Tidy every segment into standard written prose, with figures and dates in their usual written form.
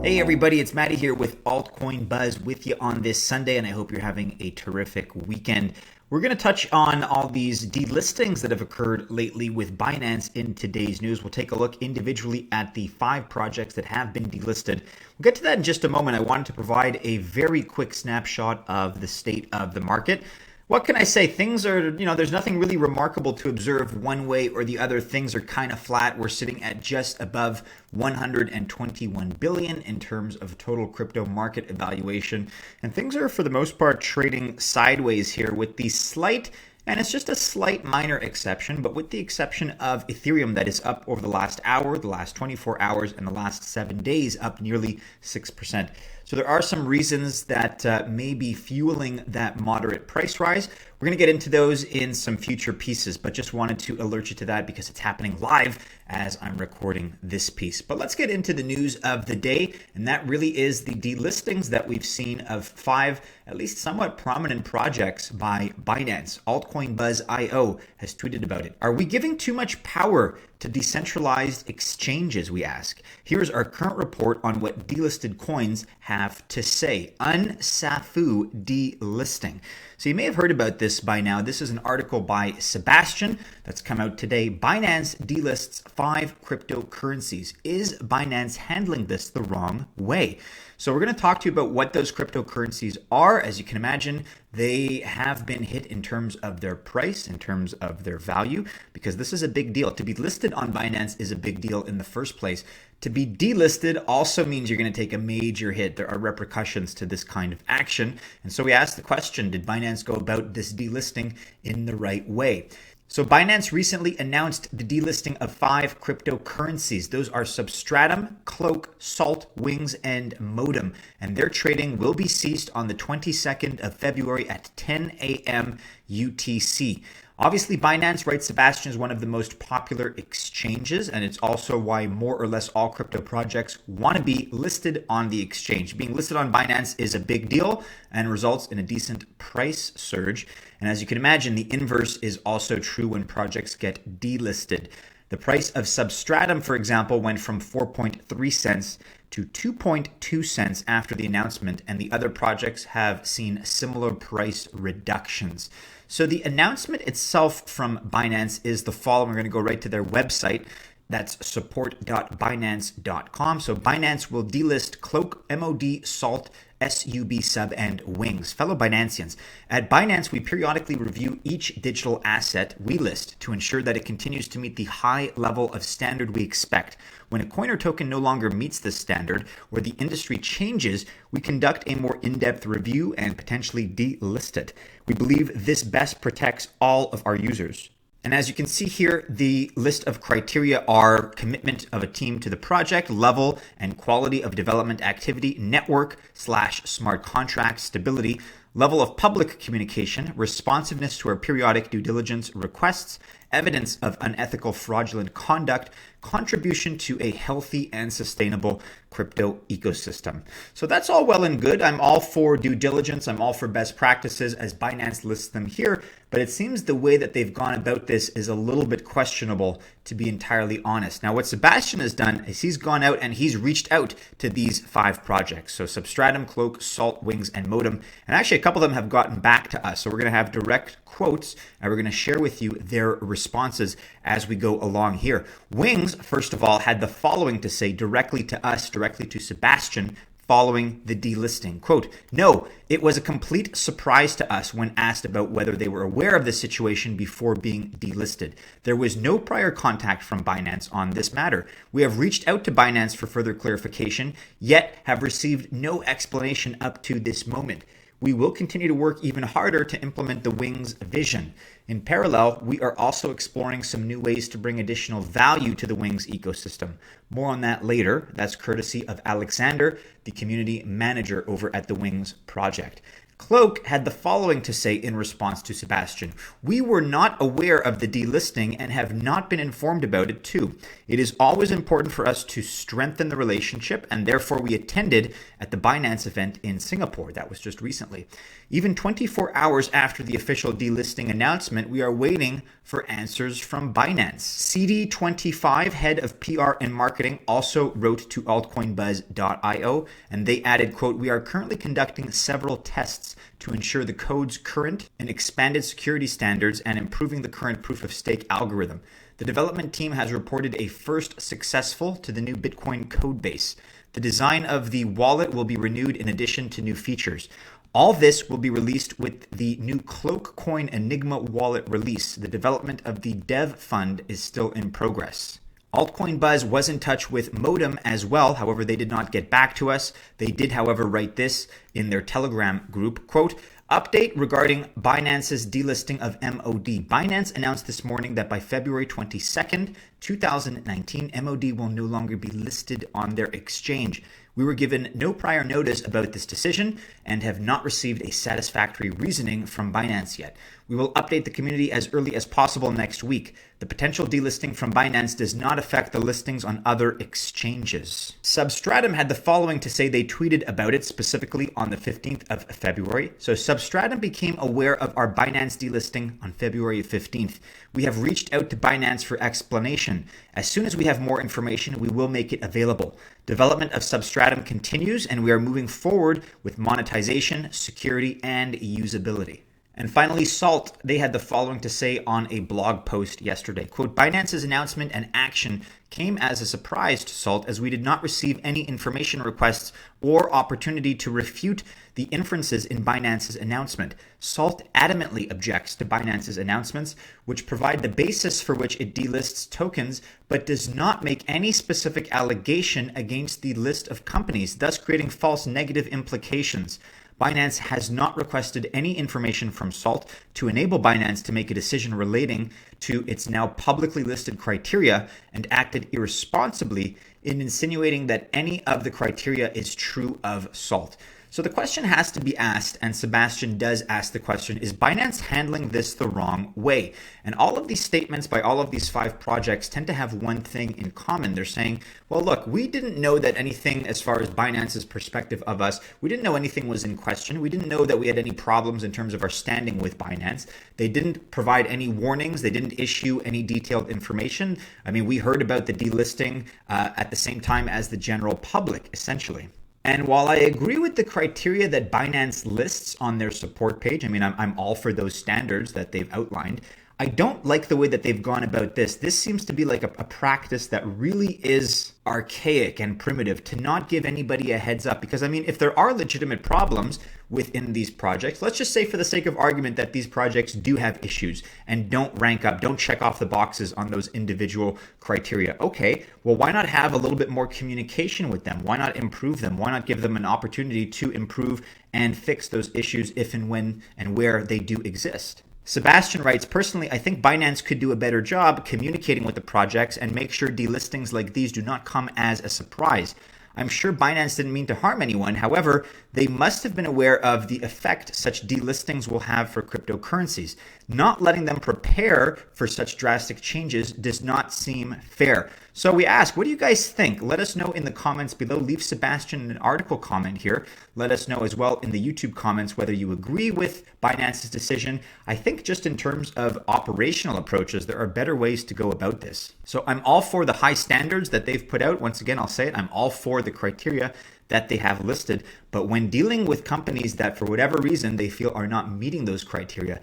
Hey everybody, it's Matty here with Altcoin Buzz with you on this Sunday, and I hope you're having a terrific weekend. We're going to touch on all these delistings that have occurred lately with Binance in today's news. We'll take a look individually at the 5 projects that have been delisted. We'll get to that in just a moment. I wanted to provide a very quick snapshot of the state of the market. What can I say? Things are, there's nothing really remarkable to observe one way or the other. Things are kind of flat. We're sitting at just above 121 billion in terms of total crypto market evaluation. And things are, for the most part, trading sideways here with the slight, and it's just a slight minor exception, but with the exception of Ethereum that is up over the last hour, the last 24 hours, and the last 7 days, up nearly 6%. So there are some reasons that may be fueling that moderate price rise. We're going to get into those in some future pieces, but just wanted to alert you to that because it's happening live as I'm recording this piece. But let's get into the news of the day, and that really is the delistings that we've seen of 5, at least somewhat prominent projects by Binance. Altcoin Buzz IO has tweeted about it. Are we giving too much power to decentralized exchanges, we ask? Here's our current report on what delisted coins have to say. Unsafu delisting. So you may have heard about this by now. This is an article by Sebastian that's come out today. Binance delists 5 cryptocurrencies. Is Binance handling this the wrong way? So we're going to talk to you about what those cryptocurrencies are. As you can imagine, they have been hit in terms of their price, in terms of their value, because this is a big deal. To be listed on Binance is a big deal in the first place. To be delisted also means you're going to take a major hit. There are repercussions to this kind of action. And so we asked the question, did Binance go about this delisting in the right way? So Binance recently announced the delisting of 5 cryptocurrencies. Those are Substratum, Cloak, Salt, Wings, and Modem. And their trading will be ceased on the 22nd of February at 10 a.m. UTC. Obviously, Binance, right, Sebastian, is one of the most popular exchanges, and it's also why more or less all crypto projects want to be listed on the exchange. Being listed on Binance is a big deal and results in a decent price surge. And as you can imagine, the inverse is also true when projects get delisted. The price of Substratum, for example, went from 4.3 cents to 2.2 cents after the announcement, and the other projects have seen similar price reductions. So the announcement itself from Binance is the following. We're going to go right to their website. That's support.binance.com. So Binance will delist Cloak, MOD, Salt, SUB Sub, and Wings. Fellow Binanceans, at Binance, we periodically review each digital asset we list to ensure that it continues to meet the high level of standard we expect. When a coin or token no longer meets this standard or the industry changes, we conduct a more in-depth review and potentially delist it. We believe this best protects all of our users. And as you can see here, the list of criteria are commitment of a team to the project, level and quality of development activity, network/smart contract stability, level of public communication, responsiveness to our periodic due diligence requests, evidence of unethical fraudulent conduct, contribution to a healthy and sustainable crypto ecosystem. So that's all well and good. I'm all for due diligence. I'm all for best practices as Binance lists them here, but it seems the way that they've gone about this is a little bit questionable, to be entirely honest. Now, what Sebastian has done is he's gone out and he's reached out to these 5 projects. So Substratum, Cloak, Salt, Wings, and Modem. And actually, a couple of them have gotten back to us. So we're going to have direct quotes and we're going to share with you their responses as we go along here. Wings, first of all, had the following to say directly to us, directly to Sebastian, following the delisting. Quote, "No, it was a complete surprise to us when asked about whether they were aware of the situation before being delisted. There was no prior contact from Binance on this matter. We have reached out to Binance for further clarification, yet have received no explanation up to this moment. We will continue to work even harder to implement the Wings vision. In parallel, we are also exploring some new ways to bring additional value to the Wings ecosystem. More on that later. That's courtesy of Alexander, the community manager over at the Wings project. Cloak had the following to say in response to Sebastian. We were not aware of the delisting and have not been informed about it too. It is always important for us to strengthen the relationship, and therefore we attended at the Binance event in Singapore. That was just recently. Even 24 hours after the official delisting announcement, we are waiting for answers from Binance. CD25, head of PR and marketing, also wrote to altcoinbuzz.io, and they added, quote, we are currently conducting several tests to ensure the code's current and expanded security standards and improving the current proof of stake algorithm. The development team has reported a first successful to the new Bitcoin code base. The design of the wallet will be renewed in addition to new features. All this will be released with the new Cloakcoin Enigma wallet release. The development of the dev fund is still in progress. Altcoin Buzz was in touch with Modem as well. However, they did not get back to us. They did, however, write this in their Telegram group, quote, update regarding Binance's delisting of MOD. Binance announced this morning that by February 22nd, 2019, MOD will no longer be listed on their exchange. We were given no prior notice about this decision and have not received a satisfactory reasoning from Binance yet. We will update the community as early as possible next week. The potential delisting from Binance does not affect the listings on other exchanges. Substratum had the following to say. They tweeted about it specifically on the 15th of February. So Substratum became aware of our Binance delisting on February 15th. We have reached out to Binance for explanation. As soon as we have more information, we will make it available. Development of Substratum continues, and we are moving forward with monetization, security, and usability. And finally, Salt, they had the following to say on a blog post yesterday. Quote, Binance's announcement and action came as a surprise to Salt as we did not receive any information requests or opportunity to refute the inferences in Binance's announcement. Salt adamantly objects to Binance's announcements, which provide the basis for which it delists tokens, but does not make any specific allegation against the list of companies, thus creating false negative implications. Binance has not requested any information from Salt to enable Binance to make a decision relating to its now publicly listed criteria and acted irresponsibly in insinuating that any of the criteria is true of Salt. So the question has to be asked, and Sebastian does ask the question, is Binance handling this the wrong way? And all of these statements by all of these 5 projects tend to have one thing in common. They're saying, well, look, we didn't know that anything as far as Binance's perspective of us, we didn't know anything was in question. We didn't know that we had any problems in terms of our standing with Binance. They didn't provide any warnings. They didn't issue any detailed information. I mean, we heard about the delisting at the same time as the general public, essentially. And while I agree with the criteria that Binance lists on their support page, I mean, I'm all for those standards that they've outlined, I don't like the way that they've gone about this. This seems to be like a practice that really is archaic and primitive, to not give anybody a heads up. Because, I mean, if there are legitimate problems within these projects, let's just say for the sake of argument that these projects do have issues and don't rank up, don't check off the boxes on those individual criteria. Okay, well, why not have a little bit more communication with them? Why not improve them? Why not give them an opportunity to improve and fix those issues if and when and where they do exist? Sebastian writes, personally, I think Binance could do a better job communicating with the projects and make sure delistings like these do not come as a surprise. I'm sure Binance didn't mean to harm anyone. However, they must have been aware of the effect such delistings will have for cryptocurrencies. Not letting them prepare for such drastic changes does not seem fair. So we ask, what do you guys think? Let us know in the comments below. Leave Sebastian an article comment here. Let us know as well in the YouTube comments whether you agree with Binance's decision. I think just in terms of operational approaches, there are better ways to go about this. So I'm all for the high standards that they've put out. Once again, I'll say it, I'm all for the criteria that they have listed. But when dealing with companies that for whatever reason they feel are not meeting those criteria,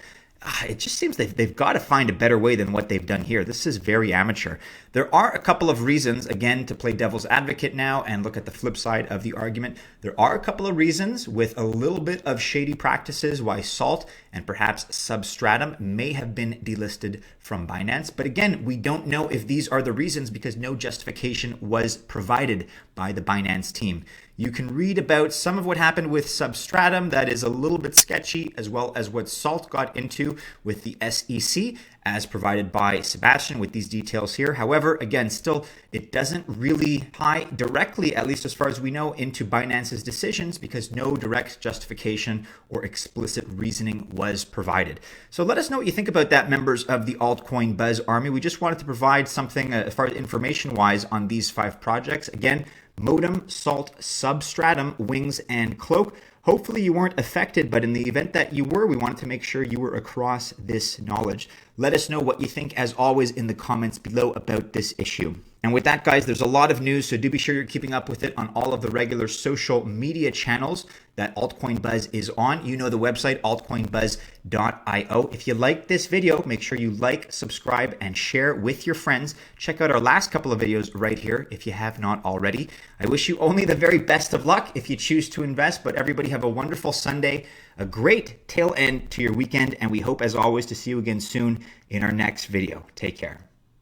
it just seems they've got to find a better way than what they've done here. This is very amateur. There are a couple of reasons, again, to play devil's advocate now and look at the flip side of the argument. There are a couple of reasons with a little bit of shady practices why Salt and perhaps Substratum may have been delisted from Binance. But again, we don't know if these are the reasons because no justification was provided by the Binance team. You can read about some of what happened with Substratum that is a little bit sketchy, as well as what Salt got into with the SEC as provided by Sebastian with these details here. However, again, still, it doesn't really tie directly, at least as far as we know, into Binance's decisions because no direct justification or explicit reasoning was provided. So let us know what you think about that, members of the Altcoin Buzz Army. We just wanted to provide something as far as information-wise on these 5 projects. Again, Modem, Salt, Substratum, Wings, and Cloak. Hopefully you weren't affected, but in the event that you were, we wanted to make sure you were across this knowledge. Let us know what you think, as always, in the comments below about this issue. And with that, guys, there's a lot of news, so do be sure you're keeping up with it on all of the regular social media channels that Altcoin Buzz is on. You know the website, altcoinbuzz.io. If you like this video, make sure you like, subscribe, and share with your friends. Check out our last couple of videos right here if you have not already. I wish you only the very best of luck if you choose to invest, but everybody have a wonderful Sunday, a great tail end to your weekend, and we hope, as always, to see you again soon in our next video. Take care.